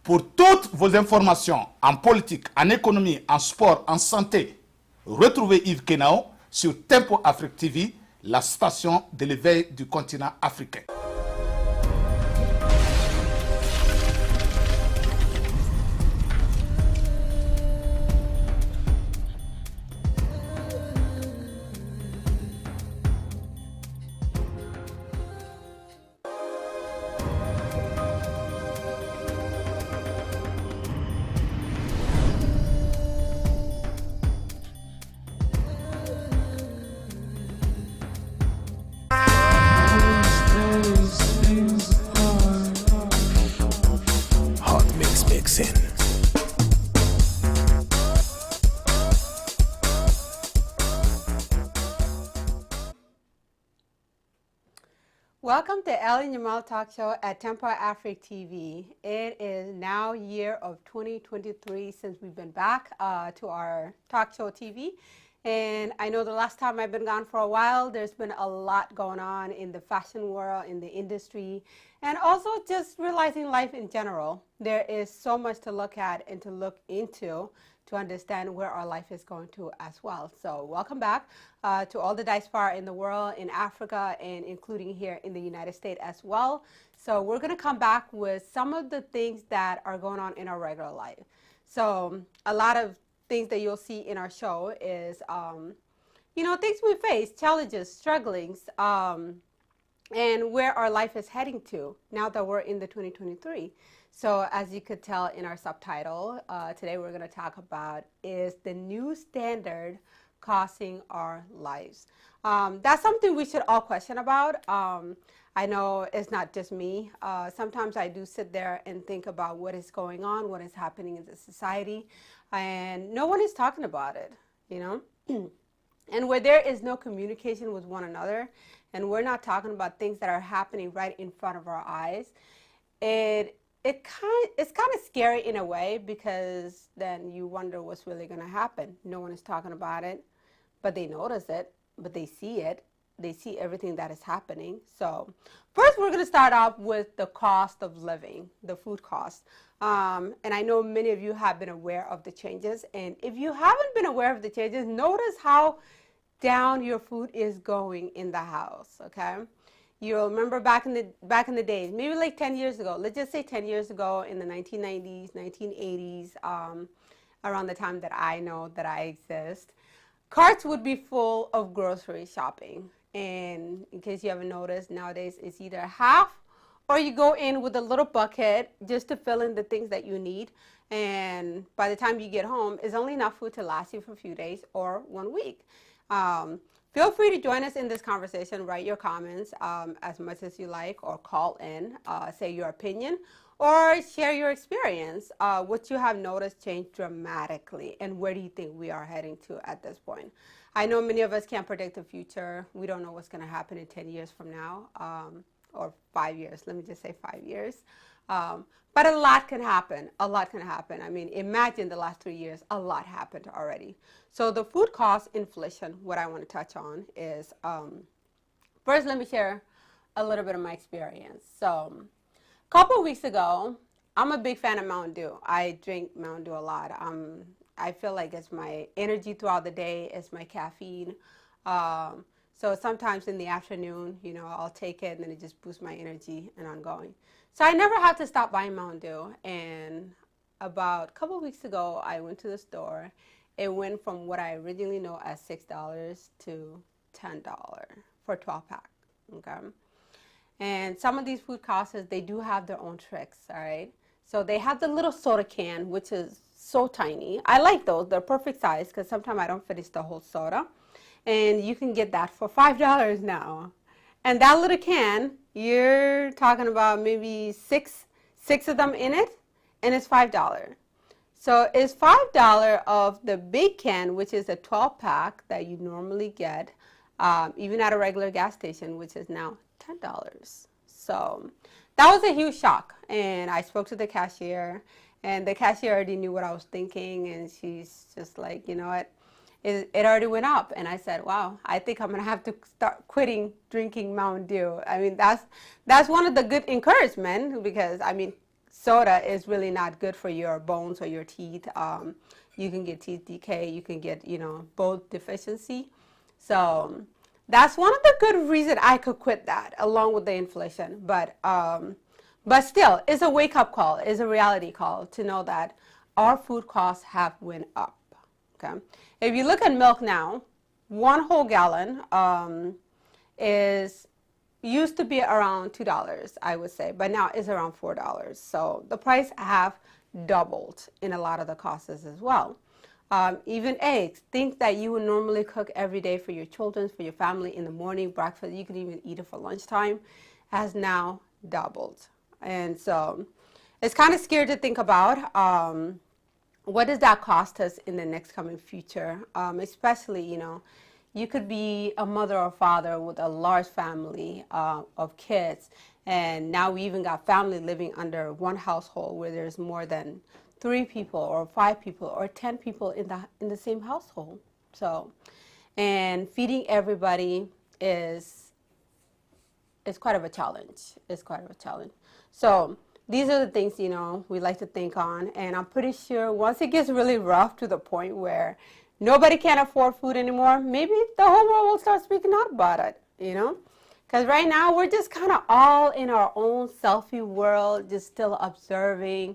Pour toutes vos informations en politique, en économie, en sport, en santé, retrouvez Yves Kenao sur Tempo Afrique TV, la station de l'éveil du continent africain. Welcome to Ellie Nyamal Talk Show at Tempo Afrique TV. It is now year of 2023 since we've been back to our talk show TV. And I know the last time I've been gone for a while, there's been a lot going on in the fashion world, in the industry, and also just realizing life in general. There is so much to look at and to look into to understand where our life is going to as well. So welcome back to all the diaspora in the world, in Africa, and including here in the United States as well. So we're going to come back with some of the things that are going on in our regular life. So a lot of things that you'll see in our show is, you know, things we face, challenges, strugglings, and where our life is heading to now that we're in the 2023. So as you could tell in our subtitle, today we're going to talk about is the new standard costing our lives. That's something we should all question about. I know it's not just me. Sometimes I do sit there and think about what is going on, what is happening in the society, and no one is talking about it, you know? And where there is no communication with one another, and we're not talking about things that are happening right in front of our eyes, it's kind of scary in a way, because then you wonder what's really going to happen. No one is talking about it, but they notice it, but they see it. They see everything that is happening. So first, we're going to start off with the cost of living, the food cost. And I know many of you have been aware of the changes. And if you haven't been aware of the changes, notice how down your food is going in the house, okay? You'll remember back in the days, maybe like 10 years ago, let's just say 10 years ago in the 1990s, 1980s, around the time that I know that I exist, carts would be full of grocery shopping. And in case you haven't noticed, nowadays it's either half or you go in with a little bucket just to fill in the things that you need. And by the time you get home, it's only enough food to last you for a few days or 1 week. Feel free to join us in this conversation. Write your comments as much as you like, or call in, say your opinion, or share your experience. What you have noticed changed dramatically, and where do you think we are heading to at this point? I know many of us can't predict the future. We don't know what's going to happen in 10 years from now, or 5 years. Let me just say 5 years. But a lot can happen. A lot can happen. I mean, imagine the last 3 years, a lot happened already. So the food cost inflation, what I want to touch on is, first let me share a little bit of my experience. So a couple of weeks ago, I'm a big fan of Mountain Dew. I drink Mountain Dew a lot. I feel like it's my energy throughout the day. It's my caffeine. So sometimes in the afternoon, you know, I'll take it and then it just boosts my energy and ongoing. So I never have to stop buying Mountain Dew. And about a couple of weeks ago, I went to the store. It went from what I originally know as $6 to $10 for a 12-pack, okay? And some of these food costs, they do have their own tricks, all right? So they have the little soda can, which is so tiny. I like those. They're perfect size because sometimes I don't finish the whole soda. And you can get that for $5 now. And that little can, you're talking about maybe six of them in it, and it's $5. So it's $5 of the big can, which is a 12-pack that you normally get, even at a regular gas station, which is now $10. So that was a huge shock. And I spoke to the cashier, and the cashier already knew what I was thinking, and she's just like, you know what? It already went up. And I said, wow, I think I'm going to have to start quitting drinking Mountain Dew. I mean, that's one of the good encouragement, because, I mean, soda is really not good for your bones or your teeth. You can get teeth decay. You can get, bone deficiency. So that's one of the good reasons I could quit that, along with the inflation. But still, it's a wake-up call. It's a reality call to know that our food costs have went up. Okay, if you look at milk now, 1 whole gallon is used to be around $2, I would say, but now it's around $4. So the price have doubled in a lot of the costs as well. Even eggs, things that you would normally cook every day for your children, for your family in the morning, breakfast, you could even eat it for lunchtime, has now doubled. And so it's kind of scary to think about. What does that cost us in the next coming future? Especially, you could be a mother or father with a large family of kids, and now we even got family living under one household where there's more than 3 people or 5 people or 10 people in the same household. So, and feeding everybody is quite of a challenge. It's quite of a challenge. So these are the things, we like to think on, and I'm pretty sure once it gets really rough to the point where nobody can afford food anymore, maybe the whole world will start speaking out about it, Because right now we're just kind of all in our own selfie world, just still observing,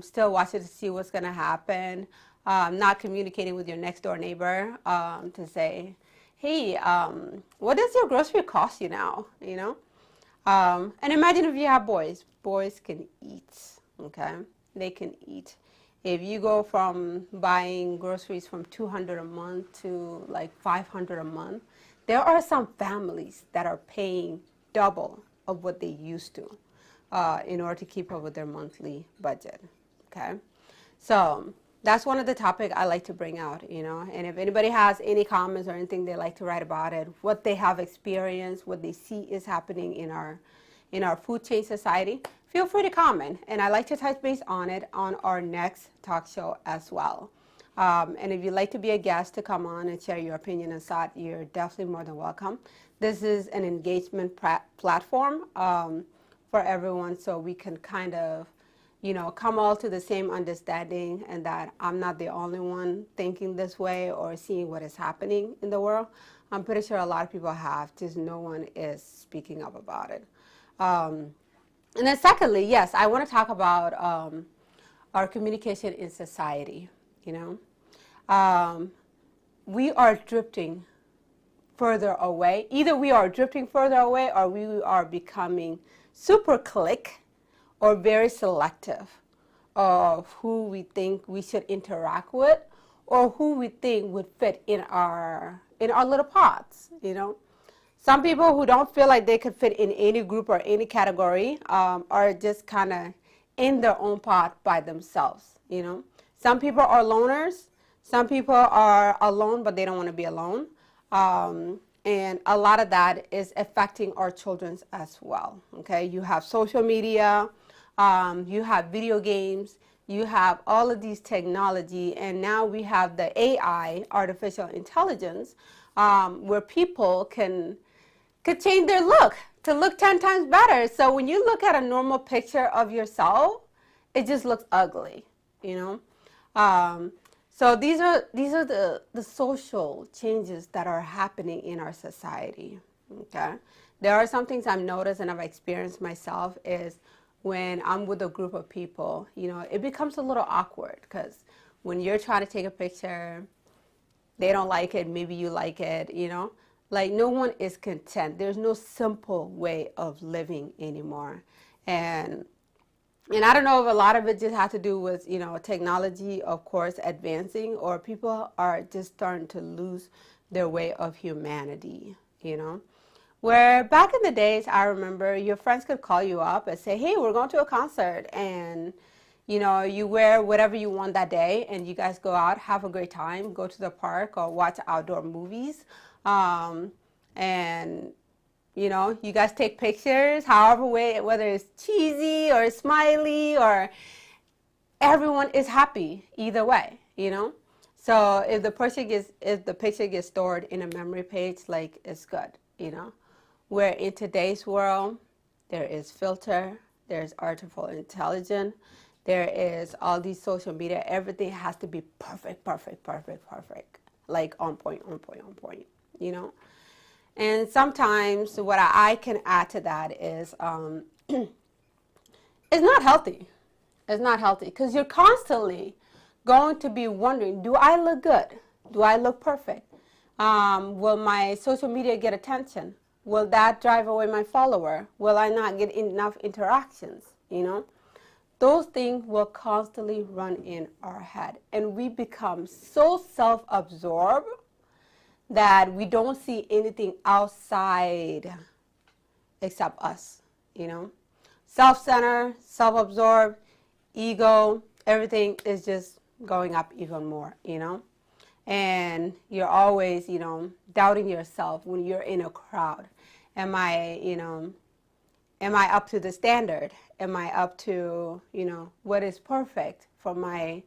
still watching to see what's going to happen, not communicating with your next door neighbor to say, hey, what does your grocery cost you now, And imagine if you have boys. Boys can eat, okay? They can eat. If you go from buying groceries from $200 a month to like $500 a month, there are some families that are paying double of what they used to in order to keep up with their monthly budget, okay? So that's one of the topics I like to bring out, and if anybody has any comments or anything they like to write about it, what they have experienced, what they see is happening in our food chain society, feel free to comment, and I like to touch base on it on our next talk show as well. And if you'd like to be a guest to come on and share your opinion and thought, you're definitely more than welcome. This is an engagement platform for everyone, so we can kind of, come all to the same understanding, and that I'm not the only one thinking this way or seeing what is happening in the world. I'm pretty sure a lot of people have, just no one is speaking up about it. And then secondly, yes, I want to talk about our communication in society, We are drifting further away. Either we are drifting further away or we are becoming super click or very selective of who we think we should interact with or who we think would fit in our little pods, Some people who don't feel like they could fit in any group or any category are just kind of in their own pod by themselves, Some people are loners. Some people are alone, but they don't want to be alone. And a lot of that is affecting our children as well, okay? You have social media, you have video games, you have all of these technology, and now we have the AI, artificial intelligence, where people could change their look to look 10 times better. So when you look at a normal picture of yourself, it just looks ugly, So these are the social changes that are happening in our society, okay? There are some things I've noticed and I've experienced myself is when I'm with a group of people, it becomes a little awkward because when you're trying to take a picture, they don't like it, maybe you like it, Like no one is content. There's no simple way of living anymore. And I don't know if a lot of it just has to do with, technology, of course, advancing, or people are just starting to lose their way of humanity, Where back in the days, I remember your friends could call you up and say, hey, we're going to a concert, and, you wear whatever you want that day, and you guys go out, have a great time, go to the park or watch outdoor movies, and you guys take pictures, however way, whether it's cheesy or smiley, or everyone is happy either way, So if the picture gets stored in a memory page, like it's good, Where in today's world, there is filter, there's artificial intelligence, there is all these social media. Everything has to be perfect, perfect, perfect, perfect, like on point, on point, on point, you know. And sometimes what I can add to that is it's not healthy. It's not healthy because you're constantly going to be wondering, do I look good? Do I look perfect? Will my social media get attention? Will that drive away my follower? Will I not get enough interactions? You know, those things will constantly run in our head, and we become so self-absorbed that we don't see anything outside except us, you know. Self-centered, self-absorbed, ego, everything is just going up even more, you know. And you're always, you know, doubting yourself when you're in a crowd. Am I, you know, am I up to the standard? Am I up to, you know, what is perfect for my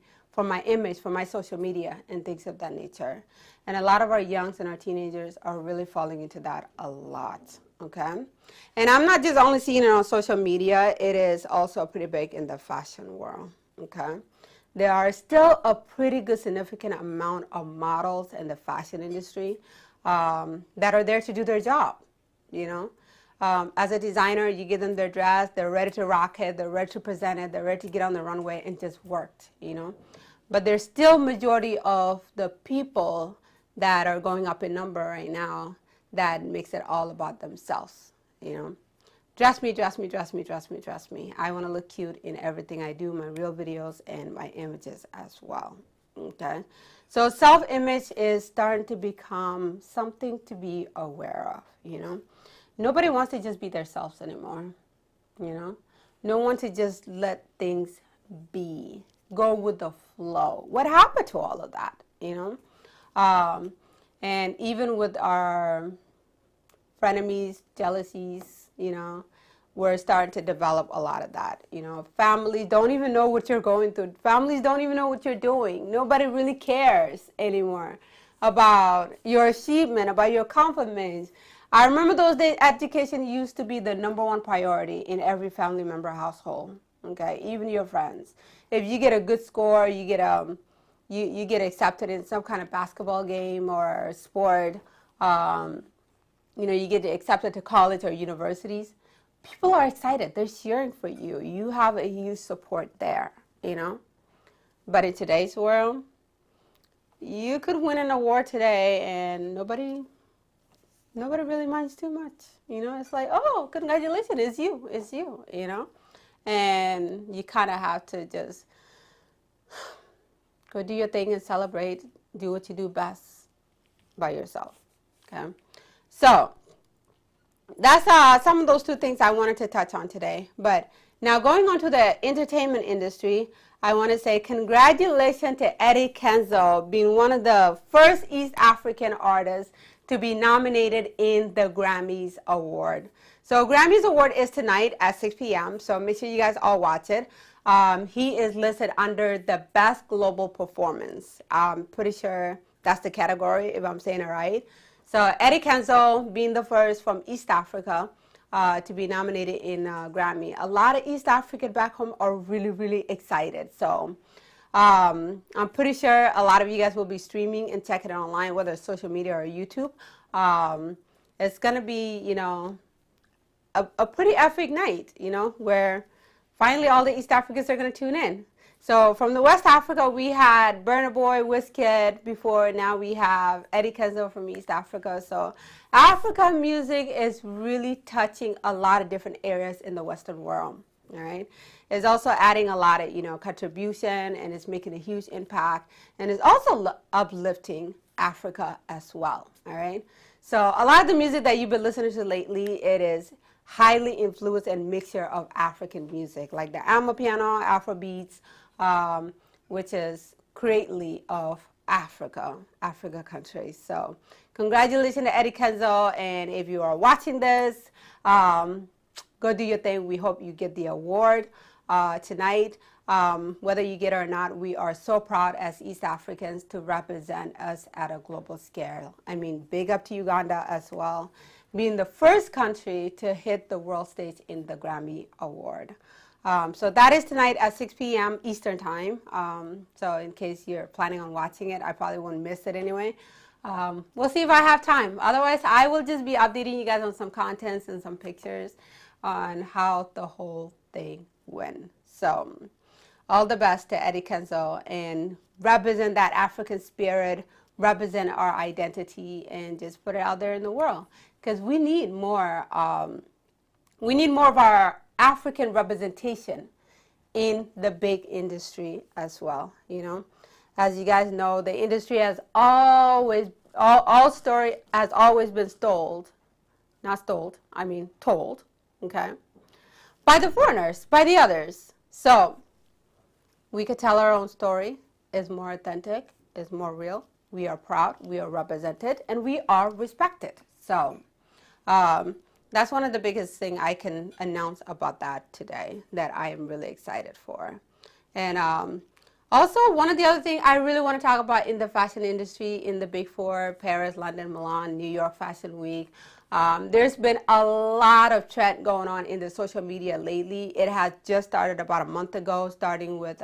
image, for my social media and things of that nature? And a lot of our youngs and our teenagers are really falling into that a lot, okay? And I'm not just only seeing it on social media, it is also pretty big in the fashion world, okay? There are still a pretty good significant amount of models in the fashion industry that are there to do their job, you know. As a designer, you give them their dress, they're ready to rock it, they're ready to present it, they're ready to get on the runway and just worked, you know. But there's still majority of the people that are going up in number right now that makes it all about themselves, you know. Dress me, dress me, dress me, dress me, dress me. I want to look cute in everything I do, my real videos and my images as well, okay? So self-image is starting to become something to be aware of, you know? Nobody wants to just be themselves anymore, you know? No one to just let things be, go with the flow. What happened to all of that, you know? And even with our frenemies, jealousies, you know, we're starting to develop a lot of that. You know, families don't even know what you're going through. Families don't even know what you're doing. Nobody really cares anymore about your achievement, about your accomplishments. I remember those days, education used to be the #1 priority in every family member household, okay, even your friends. If you get a good score, you get you get accepted in some kind of basketball game or sport, you know, you get accepted to college or universities, people are excited. They're cheering for you. You have a huge support there, you know. But in today's world, you could win an award today and nobody really minds too much. You know, it's like, oh, congratulations, it's you, you know. And you kind of have to just go do your thing and celebrate, do what you do best by yourself, okay? So that's some of those two things I wanted to touch on today. But now going on to the entertainment industry, I want to say congratulations to Eddie Kenzo being one of the first East African artists to be nominated in the Grammys Award. So Grammys Award is tonight at 6 p.m. So make sure you guys all watch it. He is listed under the Best Global Performance. I'm pretty sure that's the category, if I'm saying it right. So Eddie Kenzo being the first from East Africa to be nominated in Grammy. A lot of East African back home are really, really excited. So I'm pretty sure a lot of you guys will be streaming and checking it online, whether it's social media or YouTube. It's going to be, you know, a pretty epic night, you know, where finally all the East Africans are going to tune in. So from the West Africa, we had Burna Boy, Wizkid before. Now we have Eddie Kenzo from East Africa. So African music is really touching a lot of different areas in the Western world. All right. It's also adding a lot of, you know, contribution, and it's making a huge impact. And it's also uplifting Africa as well. All right. So a lot of the music that you've been listening to lately, it is highly influenced and mixture of African music, like the Amapiano, Afrobeats, which is greatly of Africa countries. So congratulations to Eddie Kenzo, and if you are watching this, go do your thing. We hope you get the award tonight. Whether you get it or not, we are so proud as East Africans to represent us at a global scale. I mean, big up to Uganda as well. being the first country to hit the world stage in the Grammy Award. So that is tonight at 6 p.m. Eastern Time. So in case you're planning on watching it, I probably won't miss it anyway. We'll see if I have time. Otherwise, I will just be updating you guys on some contents and some pictures on how the whole thing went. So all the best to Eddie Kenzo, and represent that African spirit, represent our identity, and just put it out there in the world. Because we need more of our African representation in the big industry as well. You know, as you guys know, the industry has always, all story has always been told, okay, by the foreigners, by the others. So we could tell our own story. It's more authentic, it's more real. We are proud, we are represented, and we are respected. So that's one of the biggest things I can announce about that today that I am really excited for. And also, one of the other things I really want to talk about in the fashion industry, in the Big Four, Paris, London, Milan, New York Fashion Week, there's been a lot of trend going on in the social media lately. It has just started about a month ago, starting with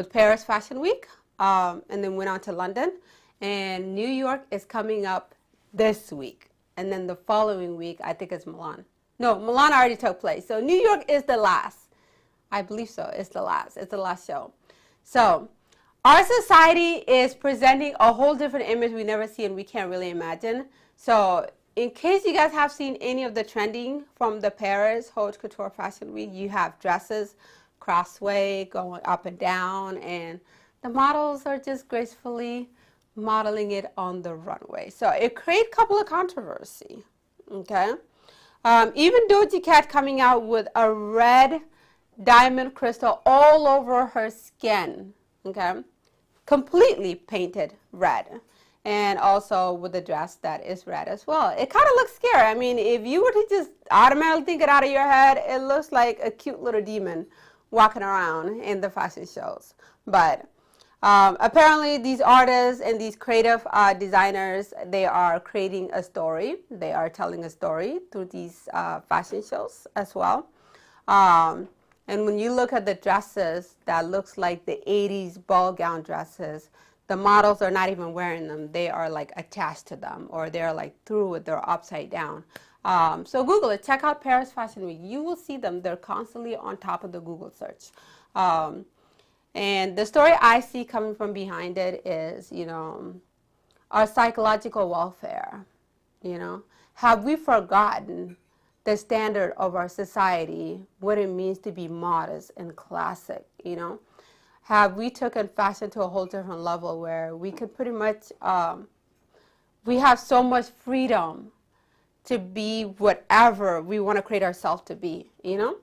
Paris Fashion Week, and then went on to London. And New York is coming up this week. And then the following week, I think it's Milan. No, Milan already took place. So New York is the last. I believe so. It's the last. It's the last show. So our society is presenting a whole different image we never see and we can't really imagine. So in case you guys have seen any of the trending from the Paris Haute Couture Fashion Week, you have dresses crossway going up and down, and the models are just gracefully modeling it on the runway. So it created a couple of controversy, okay? Even Doja Cat coming out with a red diamond crystal all over her skin, okay? Completely painted red. And also with a dress that is red as well. It kind of looks scary. I mean, if you were to just automatically think it out of your head, it looks like a cute little demon walking around in the fashion shows. But apparently these artists and these creative designers, they are creating a story. They are telling a story through these fashion shows as well. And when you look at the dresses that looks like the 80s ball gown dresses, the models are not even wearing them. They are like attached to them, or they're like through it, they're upside down. So Google it, check out Paris Fashion Week. You will see them. They're constantly on top of the Google search. And the story I see coming from behind it is, you know, our psychological welfare. You know, have we forgotten the standard of our society, what it means to be modest and classic, you know? Have we taken fashion to a whole different level where we could pretty much, we have so much freedom to be whatever we want to create ourselves to be, you know?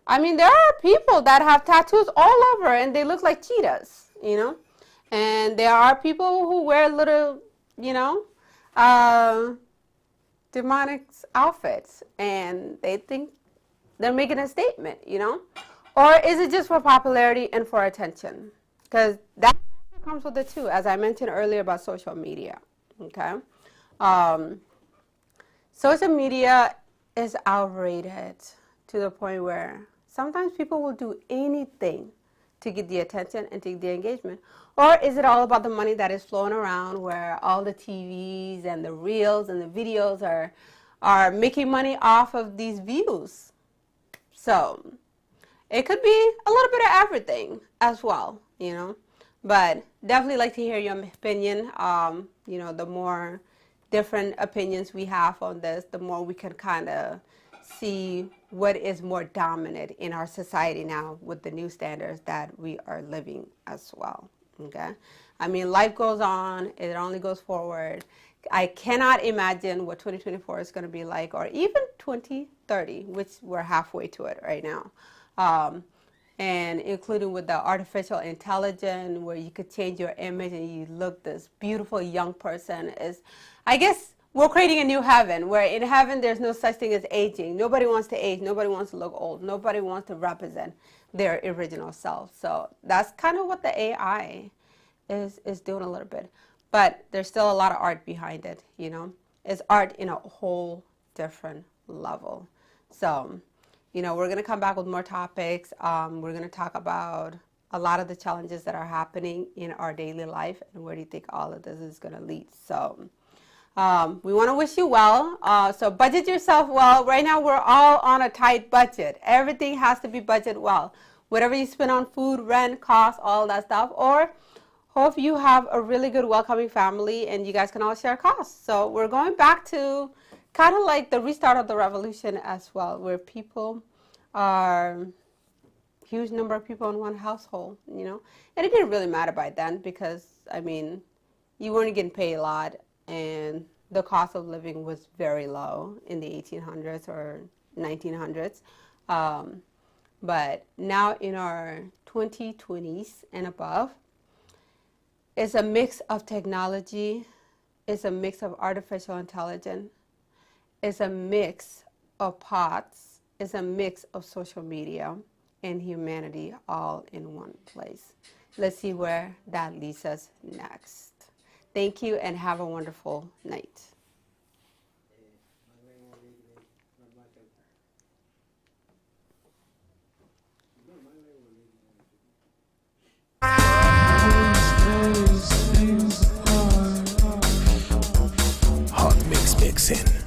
I mean, there are people that have tattoos all over and they look like cheetahs, you know? And there are people who wear little, you know, demonic outfits and they think they're making a statement, you know? Or is it just for popularity and for attention? Because that comes with it too, as I mentioned earlier about social media, okay? Social media is outrated to the point where sometimes people will do anything to get the attention and to get the engagement. Or is it all about the money that is flowing around where all the TVs and the reels and the videos are making money off of these views? So it could be a little bit of everything as well, you know. But definitely like to hear your opinion. You know, the more different opinions we have on this, the more we can kind of see what is more dominant in our society now with the new standards that we are living as well, okay? I mean, life goes on. It only goes forward. I cannot imagine what 2024 is going to be like, or even 2030, which we're halfway to it right now. And including with the artificial intelligence where you could change your image and you look this beautiful young person. Is, I guess we're creating a new heaven where in heaven there's no such thing as aging. Nobody wants to age. Nobody wants to look old. Nobody wants to represent their original self. So that's kind of what the AI is doing a little bit. But there's still a lot of art behind it, you know. is art in a whole different level. So, you know, we're going to come back with more topics. We're going to talk about a lot of the challenges that are happening in our daily life and where do you think all of this is going to lead. So we want to wish you well. So budget yourself well. Right now, we're all on a tight budget. Everything has to be budgeted well. Whatever you spend on food, rent, costs, all that stuff. Or hope you have a really good, welcoming family and you guys can all share costs. So we're going back to kind of like the restart of the revolution as well, where people are huge number of people in one household, you know. And it didn't really matter by then because, I mean, you weren't getting paid a lot and the cost of living was very low in the 1800s or 1900s. But now in our 2020s and above, it's a mix of technology, it's a mix of artificial intelligence, it's a mix of pots, it's a mix of social media and humanity all in one place. Let's see where that leads us next. Thank you and have a wonderful night. Hot mix mixing.